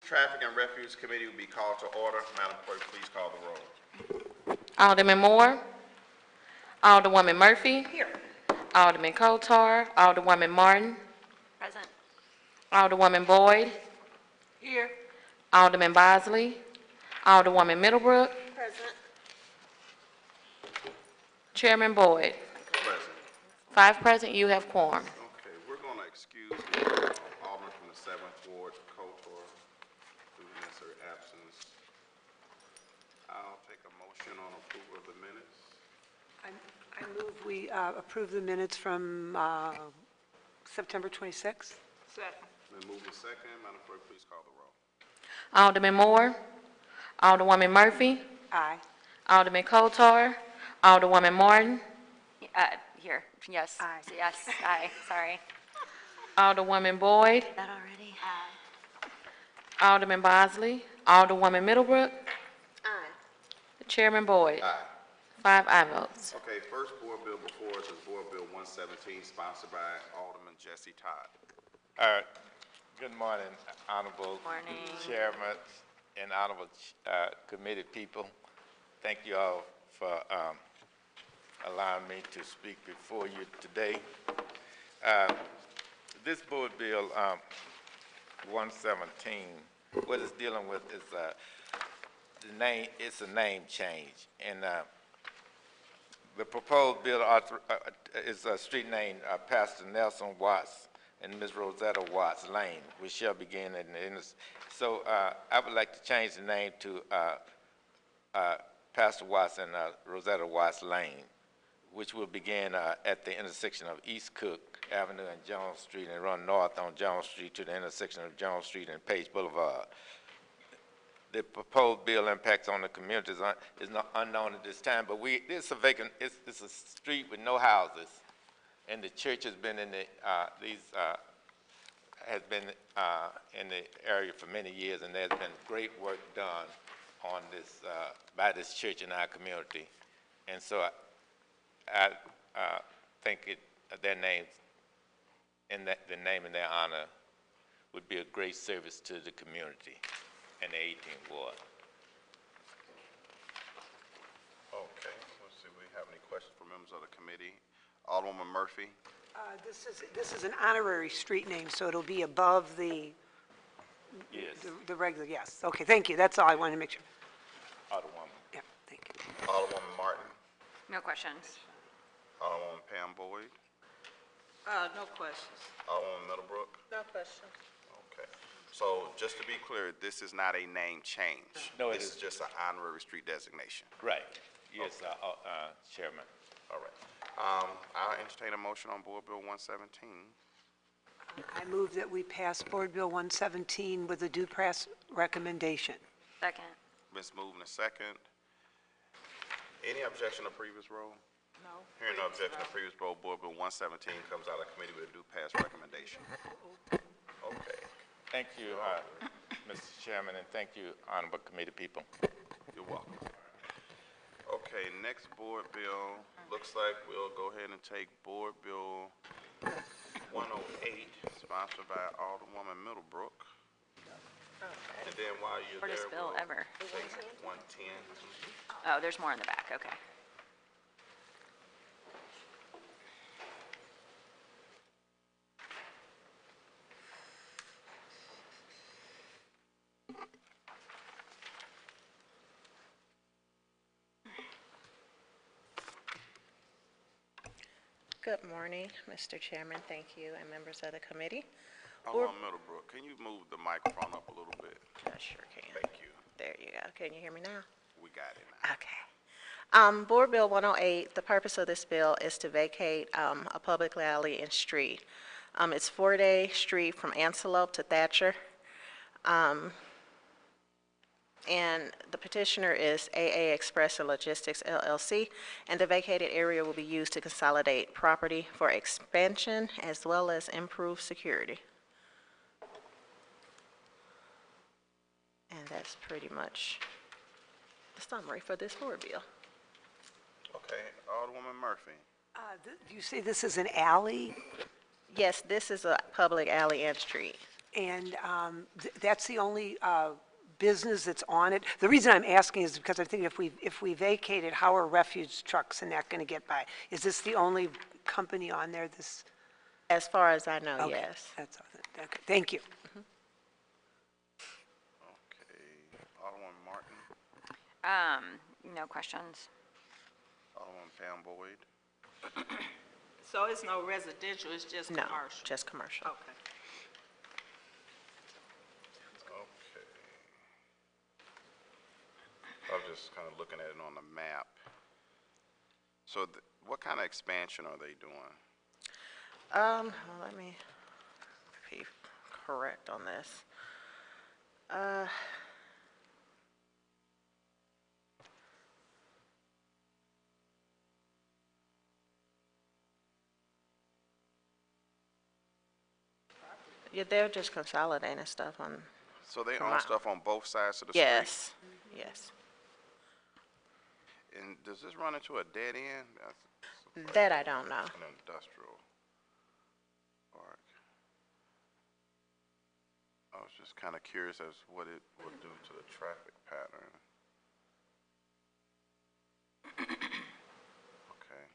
Traffic and Refuge Committee will be called to order. Madam Clerk, please call the roll. Alderman Moore. Alderwoman Murphy. Here. Alderman Kotar. Alderwoman Martin. Present. Alderwoman Boyd. Here. Alderman Bosley. Alderwoman Middlebrook. Present. Chairman Boyd. Present. 5 present, you have quorum. Okay, we're going to excuse Alderman from the 7th Ward, Kotor, due to necessary absence. I'll take a motion on approval of the minutes. I move we approve the minutes from September 26th. Second. Then move to second. Madam Clerk, please call the roll. Alderman Moore. Alderwoman Murphy. Aye. Alderman Kotar. Alderwoman Martin. Here, yes. Aye. Yes, aye, sorry. Alderwoman Boyd. That already? Alderman Bosley. Alderwoman Middlebrook. Aye. Chairman Boyd. Aye. 5 aye votes. Okay, first board bill before us is Board Bill 117, sponsored by Alderman Jesse Todd. Good morning, Honorable Morning. Chairman and Honorable Committee people. Thank you all for allowing me to speak before you today. This Board Bill 117, what it's dealing with is the name. It's a name change, and the proposed bill is a street name Pastor Nelson Watts and Ms. Rosetta Watts Lane, which shall begin in the, so I would like to change the name to Pastor Watts and Rosetta Watts Lane, which will begin at the intersection of East Cook Avenue and Jones Street and run north on Jones Street to the intersection of Jones Street and Page Boulevard. The proposed bill impacts on the communities is not unknown at this time, but it's a vacant, it's a street with no houses, and the church has been in the, has been in the area for many years, and there's been great work done on this, by this church in our community. And so I think their names, the name in their honor would be a great service to the community in the 18th Ward. Okay, let's see if we have any questions from members of the committee. Alderwoman Murphy. This is an honorary street name, so it'll be above the Yes, the regular, yes. Okay, thank you. That's all I wanted to make sure. Alderwoman. Yeah, thank you. Alderwoman Martin. No questions. Alderwoman Pam Boyd. No questions. Alderwoman Middlebrook. No questions. Okay. So just to be clear, this is not a name change. No, it This is isn't. just an honorary street designation. Right. Yes, Chairman. All right. I'll entertain a motion on Board Bill 117. I move that we pass Board Bill 117 with a due process recommendation. Second. Ms. Move in a second. Any objection to previous roll? No. Hearing no objection to previous roll, Board Bill 117 comes out of committee with a due pass recommendation. Okay. Thank you, Mr. Chairman, and thank you, Honorable Committee people. You're welcome. Okay, next board bill, looks like we'll go ahead and take Board Bill 108, sponsored by Alderwoman Middlebrook. And then while you're there, Shortest bill we'll ever. take 110. Oh, there's more in the back, okay. Good morning, Mr. Chairman, thank you, and members of the committee. Alderwoman Middlebrook, can you move the microphone up a little bit? I sure can. Thank you. There you go. Can you hear me now? We got it now. Okay. Board Bill 108, the purpose of this bill is to vacate a public alley and street. It's Ford Street from Antelope to Thatcher. And the petitioner is AA Express and Logistics LLC, and the vacated area will be used to consolidate property for expansion as well as improve security. And that's pretty much the summary for this board bill. Okay, Alderwoman Murphy. You say this is an alley? Yes, this is a public alley and street. And that's the only business that's on it? The reason I'm asking is because I think if we vacate it, how are refuse trucks and that going to get by? Is this the only company on there, this? As far as I know, Okay, yes. that's all. Okay, thank you. Okay, Alderman Martin, No questions. Alderman Pam Boyd, So it's no residential, it's just No, commercial? just commercial. Okay. okay. I was just kind of looking at it on the map. So what kind of expansion are they doing? Well, let me be correct on this. Yeah, they're just consolidating stuff on, So they From own my- stuff on both sides of the street? yes, yes. And does this run into a dead end? That's That I don't know. an industrial park. I was just kind of curious as what it would do to the traffic pattern. Okay.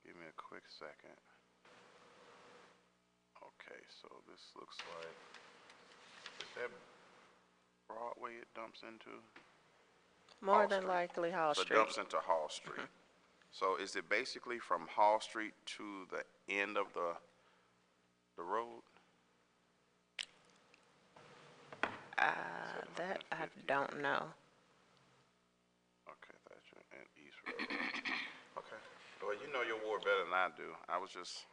Give me a quick second. Okay, so this looks like, is that Broadway it dumps into? More Hall than Street. likely Hall So it Street. dumps into Hall Street. So is it basically from Hall Street to the end of the road? That I don't know. Okay, Thatcher and East Road. Okay. Well, you know your ward better than I do. I was just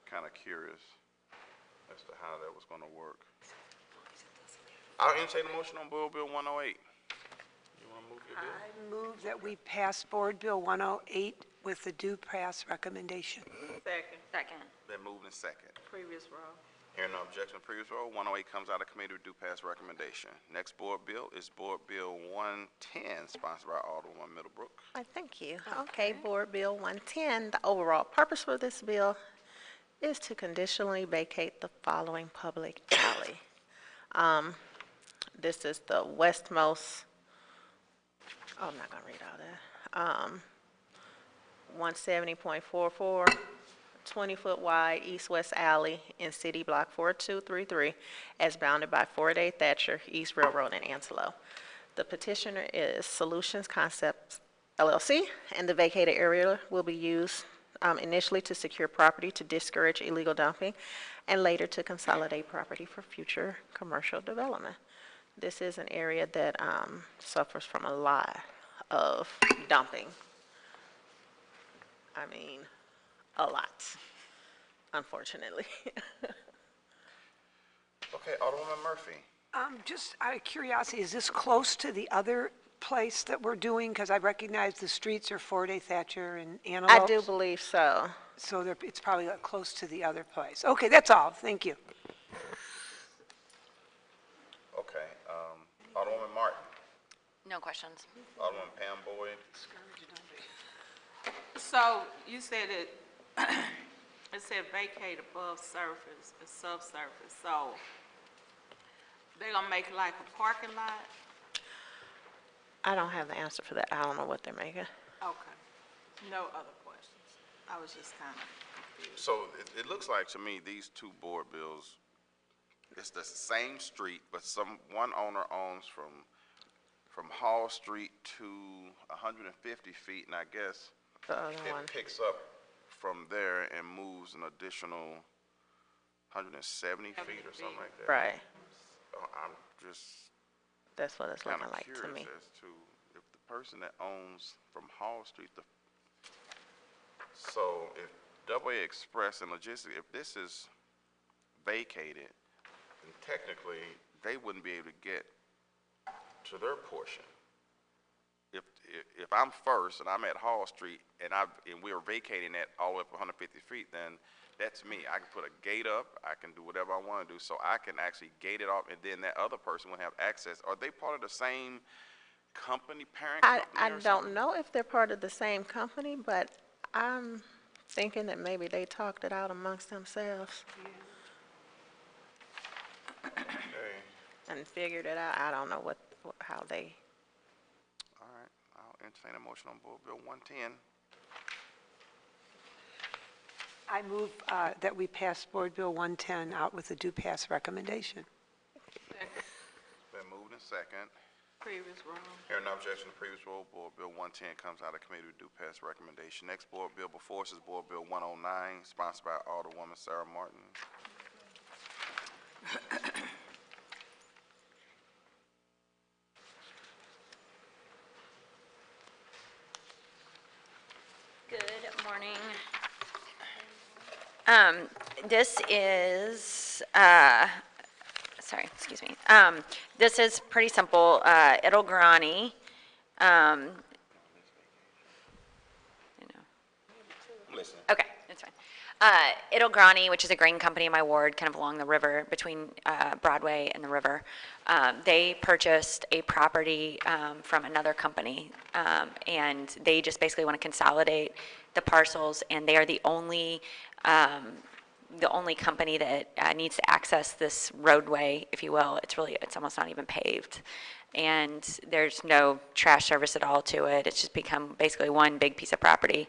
kind of curious as to how that was going to work. I'll entertain a motion on Board Bill 108. You want to move your bill? I move that we pass Board Bill 108 with the due pass recommendation. Second, Second. Been moved in second. previous row. Hearing no objection, previous roll, 108 comes out of committee with due pass recommendation. Next board bill is Board Bill 110, sponsored by Alderman Middlebrook. Thank you. Okay, Board Bill 110, the overall purpose for this bill is to conditionally vacate the following public alley. This is the westmost, oh, I'm not gonna read all that. 170.44, 20-foot wide east-west alley in City Block 4233 as bounded by Ford A. Thatcher, East Railroad, and Antelope. The petitioner is Solutions Concepts LLC, and the vacated area will be used initially to secure property to discourage illegal dumping and later to consolidate property for future commercial development. This is an area that suffers from a lot of dumping. I mean, a lot, unfortunately. Okay, Alderwoman Murphy. Just out of curiosity, is this close to the other place that we're doing? Because I recognize the streets are Ford A. Thatcher and Antelope. I do believe so. So it's probably close to the other place. Okay, that's all. Thank you. Okay, Alderwoman Martin. No questions. Alderwoman Pam Boyd. So you said it, it said vacate above surface and subsurface, so they gonna make like a parking lot? I don't have the answer for that. I don't know what they're making. Okay, no other questions. I was just kind of confused. So it looks like to me, these two board bills, it's the same street, but one owner owns from Hall Street to 150 feet, and I guess The other one. it picks up from there and moves an additional 170 feet or something like that. Right. I'm just That's what it's kind looking of like to curious me. as to if the person that owns from Hall Street, so if Double A Express and Logistics, if this is vacated, then technically, they wouldn't be able to get to their portion. If I'm first and I'm at Hall Street and we're vacating that all the way up 150 feet, then that's me. I can put a gate up, I can do whatever I want to do, so I can actually gate it off, and then that other person would have access. Are they part of the same company, parent I company or don't something? know if they're part of the same company, but I'm thinking that maybe they talked it out amongst themselves. and figured it out. I don't know how they, All right, I'll entertain a motion on Board Bill 110. I move that we pass Board Bill 110 out with a due pass recommendation. Been moved and second. Previous rule. Hearing no objection to previous rule, Board Bill 110 comes out of committee with due pass recommendation. Next Board Bill before us is Board Bill 109, sponsored by Alderwoman Sarah Martin. Good morning. This is, sorry, excuse me. This is pretty simple. Idle Grani, Listen. okay, that's fine. Idle Grani, which is a grain company in my ward, kind of along the river, between Broadway and the river. They purchased a property from another company, and they just basically want to consolidate the parcels, and they are the only company that needs to access this roadway, if you will. It's almost not even paved. And there's no trash service at all to it. It's just become basically one big piece of property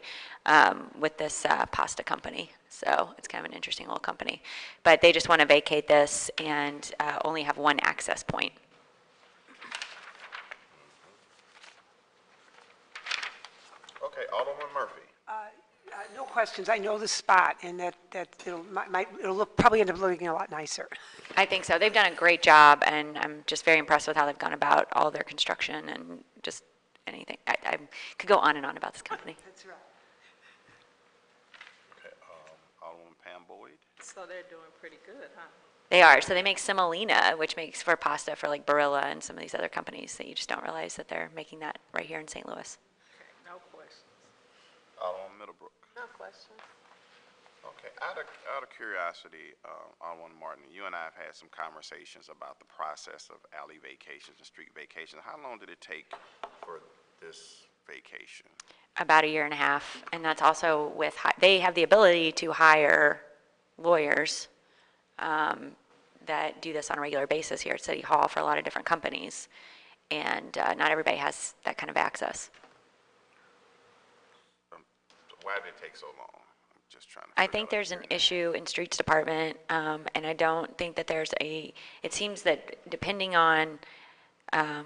with this pasta company. So it's kind of an interesting little company. But they just want to vacate this and only have one access point. Okay, Alderman Murphy. No questions. I know the spot, and that it'll probably end up looking a lot nicer. I think so. They've done a great job, and I'm just very impressed with how they've gone about all their construction and just anything. I could go on and on about this company. That's right. Okay, Alderwoman Pam Boyd. So they're doing pretty good, huh? They are. So they make semolina, which makes for pasta for like Barilla and some of these other companies that you just don't realize that they're making that right here in St. Louis. Okay, no questions. Alderwoman Middlebrook. No questions. Okay, out of curiosity, Alderwoman Martin, you and I have had some conversations about the process of alley vacations and street vacations. How long did it take for this vacation? About a year and a half, and that's also with, they have the ability to hire lawyers that do this on a regular basis here at City Hall for a lot of different companies, and not everybody has that kind of access. Why did it take so long? I'm just trying to I figure think out. there's an issue in Streets Department, and I don't think that it seems that depending on, I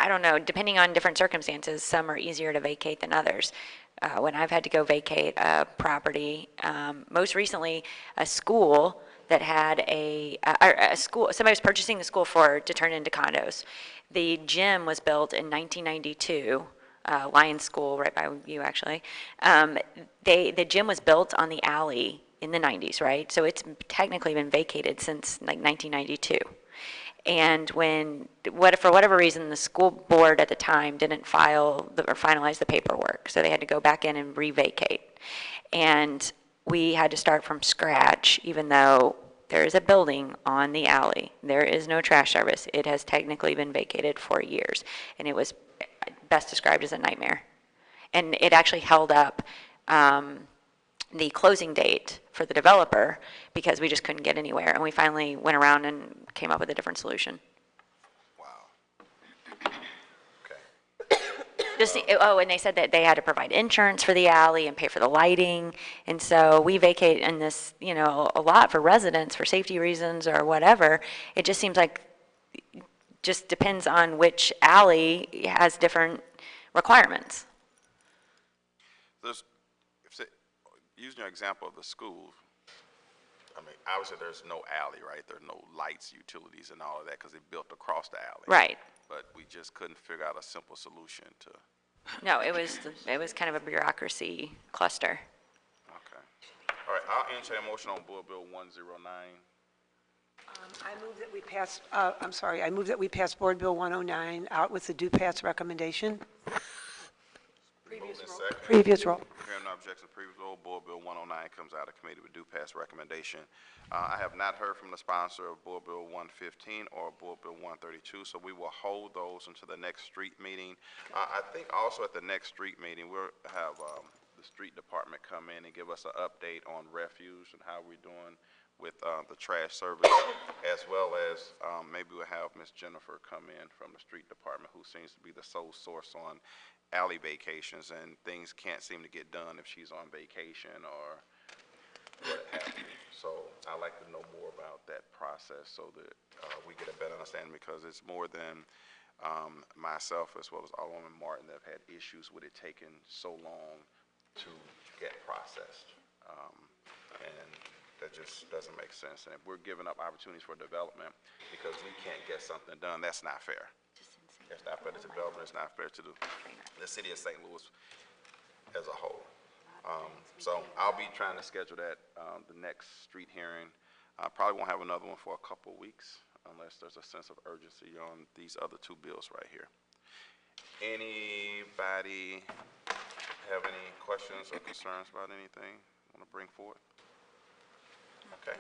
don't know, depending on different circumstances, some are easier to vacate than others. When I've had to go vacate a property, most recently, a school that had somebody was purchasing the school to turn into condos. The gym was built in 1992, Lions School, right by you, actually. The gym was built on the alley in the 90s, right? So it's technically been vacated since like 1992. And for whatever reason, the school board at the time didn't finalize the paperwork, so they had to go back in and re-vacate. And we had to start from scratch, even though there is a building on the alley. There is no trash service. It has technically been vacated for years, and it was best described as a nightmare. And it actually held up the closing date for the developer because we just couldn't get anywhere. And we finally went around and came up with a different solution. Wow. And they said that they had to provide insurance for the alley and pay for the lighting. And so we vacate in this, a lot for residents for safety reasons or whatever. It just seems like just depends on which alley has different requirements. Using your example of the school, I mean, obviously there's no alley, right? There's no lights, utilities, and all of that because they built across the alley. Right. But we just couldn't figure out a simple solution to. No, it was kind of a bureaucracy cluster. Okay. All right, I'll entertain a motion on Board Bill 109. I move that we pass Board Bill 109 out with the due pass recommendation. Previous roll. Hearing no objection to previous roll, Board Bill 109 comes out of committee with due pass recommendation. I have not heard from the sponsor of Board Bill 115 or Board Bill 132, so we will hold those until the next street meeting. I think also at the next street meeting, we'll have the street department come in and give us an update on refuse and how we're doing with the trash service, as well as maybe we'll have Miss Jennifer come in from the street department, who seems to be the sole source on alley vacations, and things can't seem to get done if she's on vacation or what have you. So I'd like to know more about that process so that we get a better understanding, because it's more than myself as well as Alderwoman Martin that have had issues with it taking so long to get processed. And that just doesn't make sense. And if we're giving up opportunities for development because we can't get something done, that's not fair. It's not fair to development, it's not fair to the city of St. Louis as a whole. So I'll be trying to schedule that, the next street hearing. I probably won't have another one for a couple of weeks unless there's a sense of urgency on these other two bills right here. Anybody have any questions or concerns about anything want to bring forward? Okay.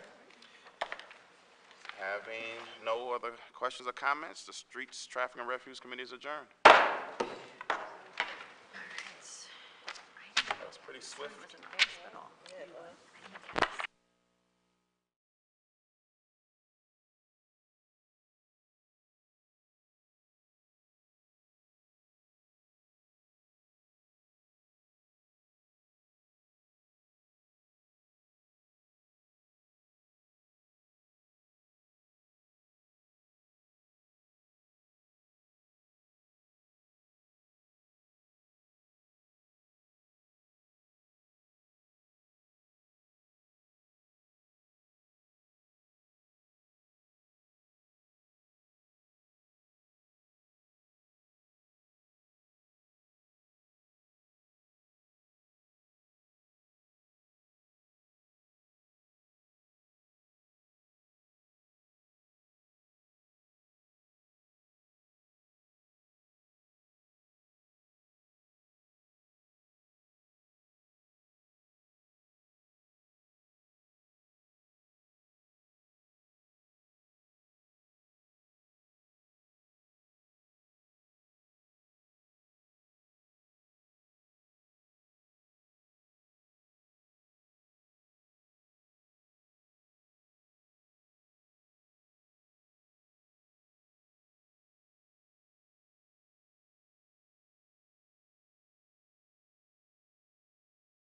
Having no other questions or comments, the Streets, Traffic, and Refuse Committee is adjourned. That was pretty swift.